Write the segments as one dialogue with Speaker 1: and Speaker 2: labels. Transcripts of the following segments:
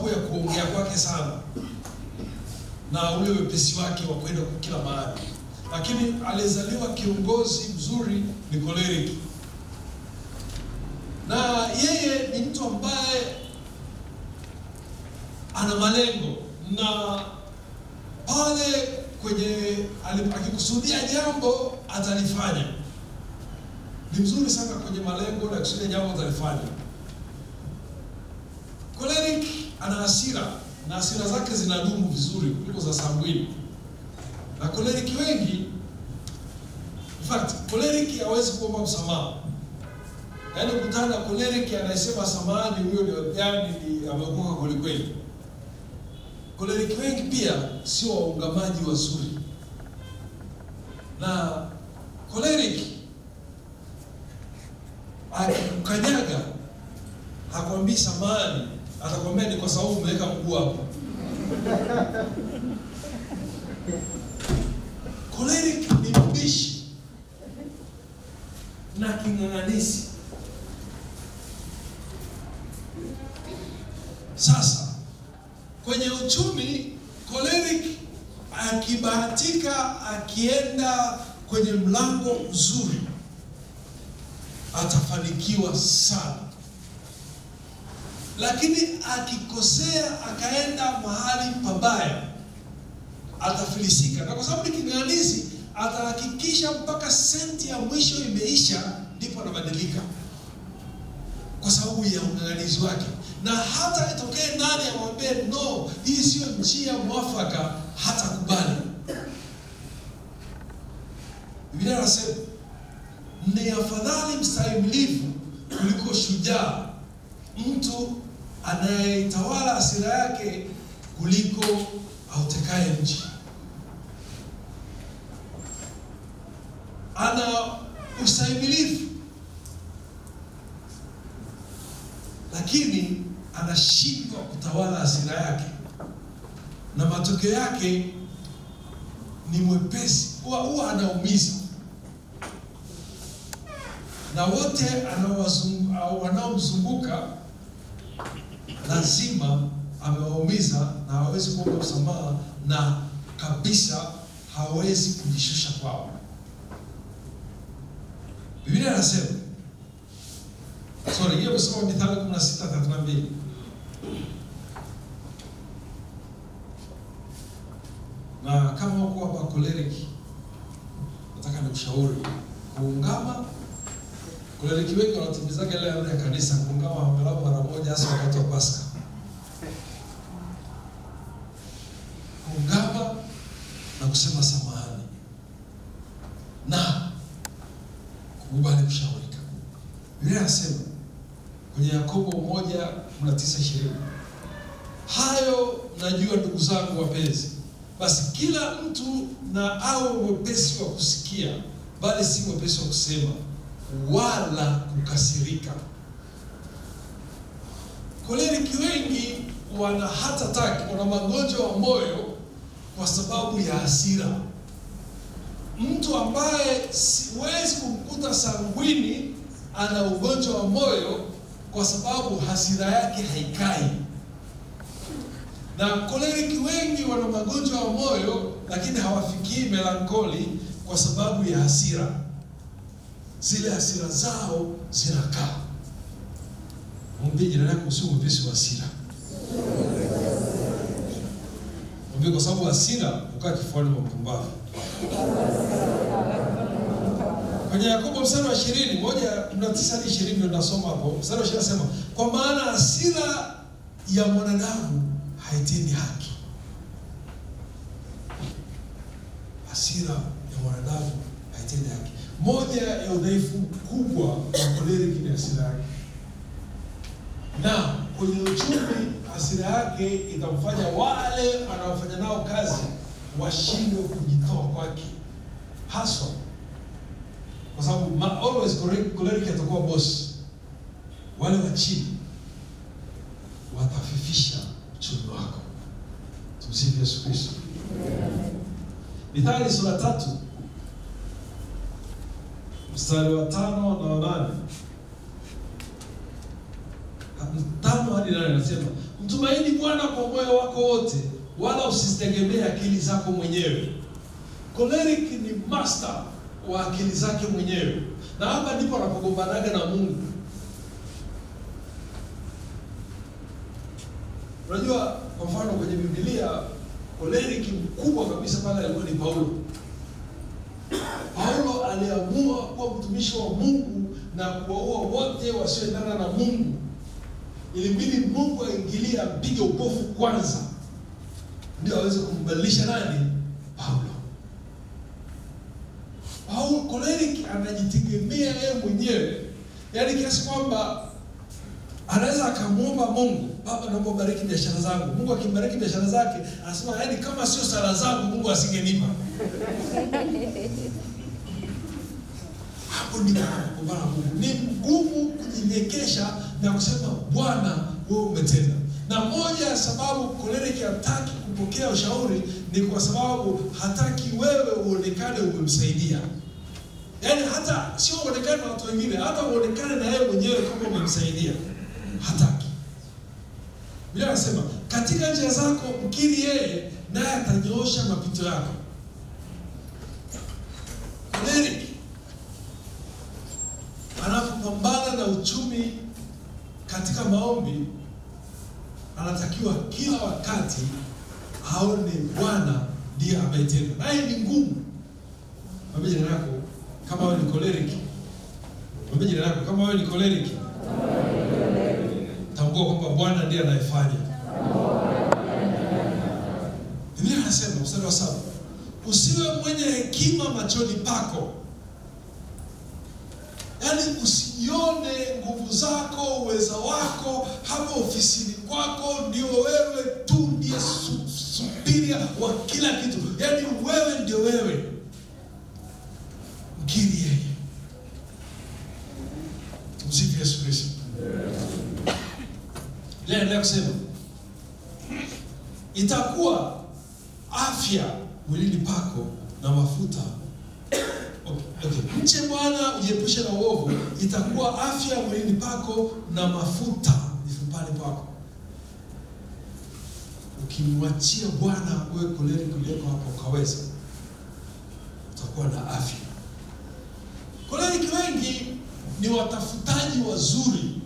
Speaker 1: sababu ya kuongea kwake sana na ule wepesi wake wa kwenda kila mahali. Lakini alizaliwa kiongozi mzuri ni choleric. Na yeye ni mtu ambaye ana malengo, na pale kwenye akikusudia jambo atalifanya. Ni mzuri sana kwenye malengo na kusudia jambo atalifanya. Choleric ana hasira, na hasira zake zinadumu vizuri kuliko za sanguini. Na choleric wengi, in fact, choleric hawezi kuomba msamaha. Yaani kutana choleric anasema samahani, huyo ni yani ameokoka kweli kweli. Choleric wengi pia sio waungamaji wazuri. Na choleric akikanyaga hakwambii samahani, atakwambia ni kwa sababu umeweka mguu hapo. Choleric ni mbishi na king'ang'anisi. Sasa kwenye uchumi, choleric akibahatika akienda kwenye mlango mzuri atafanikiwa sana. Lakini akikosea akaenda mahali pabaya atafilisika. Na kwa sababu ni king'ang'anizi, atahakikisha mpaka senti ya mwisho imeisha ndipo anabadilika, kwa sababu ya ung'ang'anizi wake. Na hata itokee nani amwambie no, hii sio njia mwafaka, hata kubali. Biblia inasema ni afadhali mstahimilivu kuliko shujaa, mtu anayetawala hasira yake kuliko autekaye mji. Ana ustahimilivu, lakini anashindwa kutawala hasira yake, na matokeo yake ni mwepesi, huwa anaumiza. Na wote wanaomzunguka lazima amewaumiza, na hawezi kuomba msamaha, na kabisa hawezi kujishusha kwao. Biblia inasema, hiyo kusoma Mithali 16:32. Na kama uko hapa choleric, nataka nikushauri kuungama. Choleric wengi wanatimizaga ile amri ya kanisa, kuungama angalau mara moja, hasa wakati wa Pasaka. Kuungama na kusema samahani na kukubali kushaurika. Biblia inasema kwenye Yakobo 1:9-20, hayo najua ndugu zangu wapenzi, basi kila mtu na awe mwepesi wa kusikia, bali si mwepesi wa kusema wala kukasirika. Choleric wengi wana heart attack, wana magonjwa wa moyo kwa sababu ya hasira. Mtu ambaye siwezi kumkuta sanguini ana ugonjwa wa moyo kwa sababu hasira yake haikai. Na choleric wengi wana magonjwa wa moyo lakini hawafikii melankoli kwa sababu ya hasira. Zile hasira zao zinakaa. Mwambie jirani yako usio mwepesi wa hasira. Mwambie kwa sababu hasira ukaa kifuani mwa mpumbavu. Kwenye Yakobo 1:19-20 ndio nasoma hapo. Mstari wa 20 nasema, kwa maana hasira ya mwanadamu haitendi haki. Hasira ya mwanadamu haitendi haki. Moja ya udhaifu kubwa wa choleric ni hasira yake. Na kwenye uchumi hasira yake itamfanya wale anaofanya nao kazi washindwe kujitoa kwake. Haswa kwa sababu always choleric atakuwa boss. Wale wa chini watafifisha uchumi wako. Tumsifu Yesu Kristo. Mithali 3 mstari wa 5 na 8. 5 hadi 8 anasema, Mtumaini Bwana kwa moyo wako wote, wala usitegemee akili zako mwenyewe. Choleric ni master wa akili zake mwenyewe, na hapa ndipo anapogombanaga na Mungu. Unajua, kwa mfano kwenye Biblia choleric mkubwa kabisa pale alikuwa ni Paulo. Paulo aliamua kuwa mtumishi wa Mungu na kuwaua wote wasioendana na Mungu. Ilibidi Mungu aingilie, ampige upofu kwanza, ndio aweze kumbadilisha nani? Paulo. Choleric anajitegemea yeye mwenyewe, yaani kiasi kwamba anaweza akamwomba Mungu, Baba naomba bariki biashara zangu. Mungu akimbariki biashara zake, anasema yaani kama sio sala zangu Mungu asingenipa. Hapo ndipo anapokumbana Mungu. Ni ngumu kujinyenyekesha na kusema Bwana wewe umetenda. Na moja ya sababu choleric hataki kupokea ushauri ni kwa sababu hataki wewe uonekane umemsaidia. Yaani hata sio uonekane na watu wengine, hata uonekane na yeye mwenyewe kama umemsaidia. Hataki. Biblia inasema katika njia zako mkiri yeye, naye atanyoosha mapito yako. Choleric anapopambana na uchumi katika maombi, anatakiwa kila wakati aone Bwana ndiye ametenda. Naye ni ngumu. Mwambie jirani yako kama wewe ni choleric. Mwambie jirani yako kama wewe ni choleric. Tambua kwamba Bwana ndiye anayefanya. Biblia inasema mstari wa 7, usiwe mwenye hekima machoni pako. Yaani usione nguvu zako, uwezo wako hapo ofisini kwako ndio wewe tu ndiye superior wa kila kitu. Yaani wewe ndio wewe. Mkiri yeye. Tumsifu Yesu Kristo. Leo ndio kusema itakuwa afya mwilini pako na mafuta. Okay. Mche Bwana ujiepushe na uovu, itakuwa afya mwilini pako na mafuta mifupani pako. Ukimwachia Bwana wewe choleric kuliko hapo ukaweza, utakuwa na afya. Choleric wengi ni watafutaji wazuri,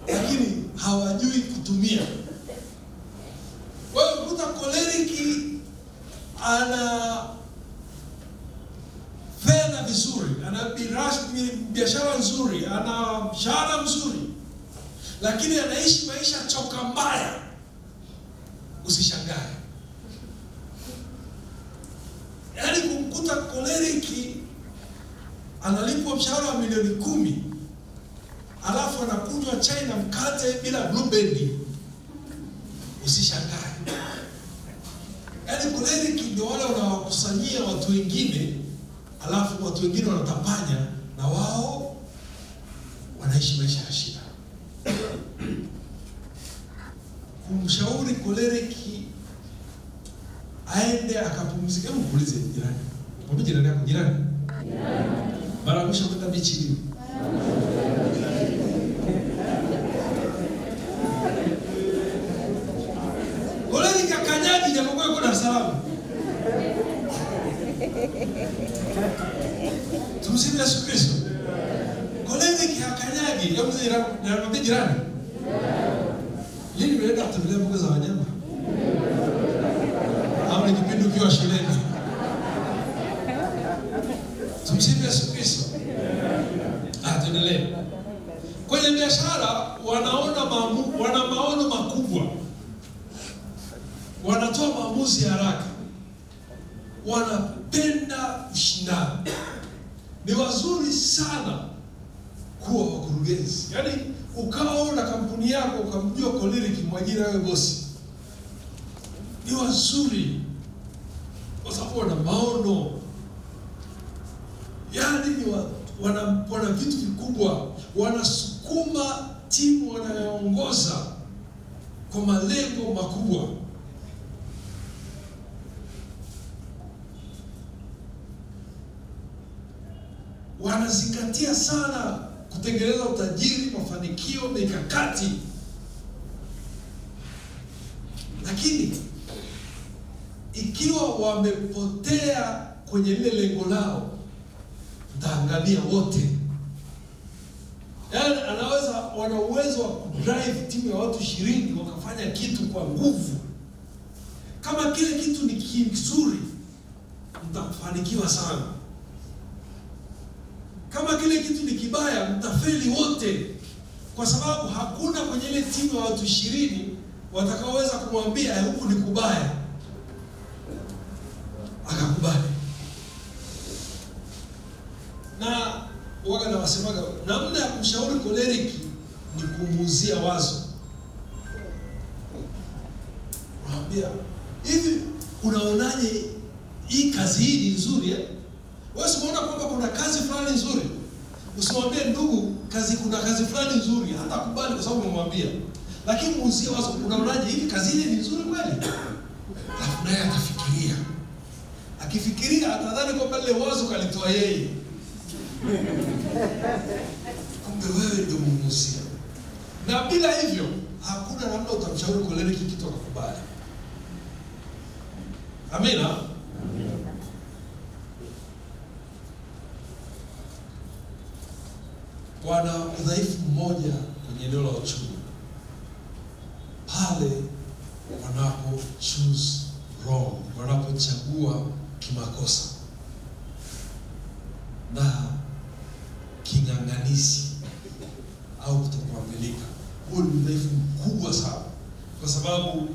Speaker 1: lakini hawajui kutumia. Wewe ukuta choleric ana fedha vizuri, ana biashara nzuri, ana mshahara mzuri, lakini anaishi maisha choka mbaya. Usishangae. Yaani kumkuta choleric analipwa mshahara wa milioni 10, alafu anakunywa chai na mkate bila Blue Band. Usishangae. Yaani choleric ndio wale wanawakusanyia watu wengine, alafu watu wengine wanatapanya na wao wanaishi maisha ya shida. Kumshauri choleric aende akapumzike. Hebu muulize jirani. Mwambie jirani yako, jirani. Mara mwisho kwenda bichi lini? Choleric akanyagi japokuwa yuko Dar es Salaam. Tumsifu Yesu Kristo. Choleric akanyagi. Hebu mwambie jirani. Lini mnaenda kutembelea mbuga za wanyama? Au ni kipindi ukiwa shuleni? Tumsifu Yesu Kristo. Tuendelee. Kwenye biashara wana maono makubwa. Wanatoa maamuzi haraka. Wanapenda ushindani. Ni wazuri sana kuwa wakurugenzi. Yaani ukao na kampuni yako ukamjua choleric mwajiri wewe bosi. Ni wazuri kwa sababu wana maono. Yaani ni wana vitu vikubwa, wanasukuma timu wanayoongoza kwa malengo makubwa. Wanazingatia sana kutengeneza utajiri, mafanikio, mikakati. Lakini ikiwa wamepotea kwenye lile lengo lao, mtaangamia wote. Yaani wana uwezo wa kudrive timu ya watu 20 wakafanya kitu kwa nguvu. Kama kile kitu ni kizuri, mtafanikiwa sana. Kama kile kitu ni kibaya, mtafeli wote, kwa sababu hakuna kwenye ile timu ya watu 20 watakaoweza kumwambia huku ni kubaya akakubali. Na waga na wasemaga, namna ya kumshauri koleriki ni kumuuzia wazo. Unamwambia, hivi unaonaje hii kazi hii ni nzuri eh? Wewe usiona kwamba kuna kazi fulani nzuri, usimwambie ndugu kuna kazi fulani nzuri, hata kubali kwa sababu umemwambia. Lakini muuzie wazo, unaonaje hivi kazi ile ni nzuri kweli? Alafu naye atafikiria. Akifikiria atadhani kwamba ile wazo kalitoa yeye. Kumbe wewe ndio mumuuzia. Na bila hivyo hakuna namna utamshauri koleriki kitu akakubali. Amina. Amina. Wana udhaifu mmoja kwenye eneo la uchumi, pale wanapo choose wrong, wanapochagua kimakosa na king'ang'anisi au kutokuamilika. Huo ni udhaifu mkubwa sana, kwa sababu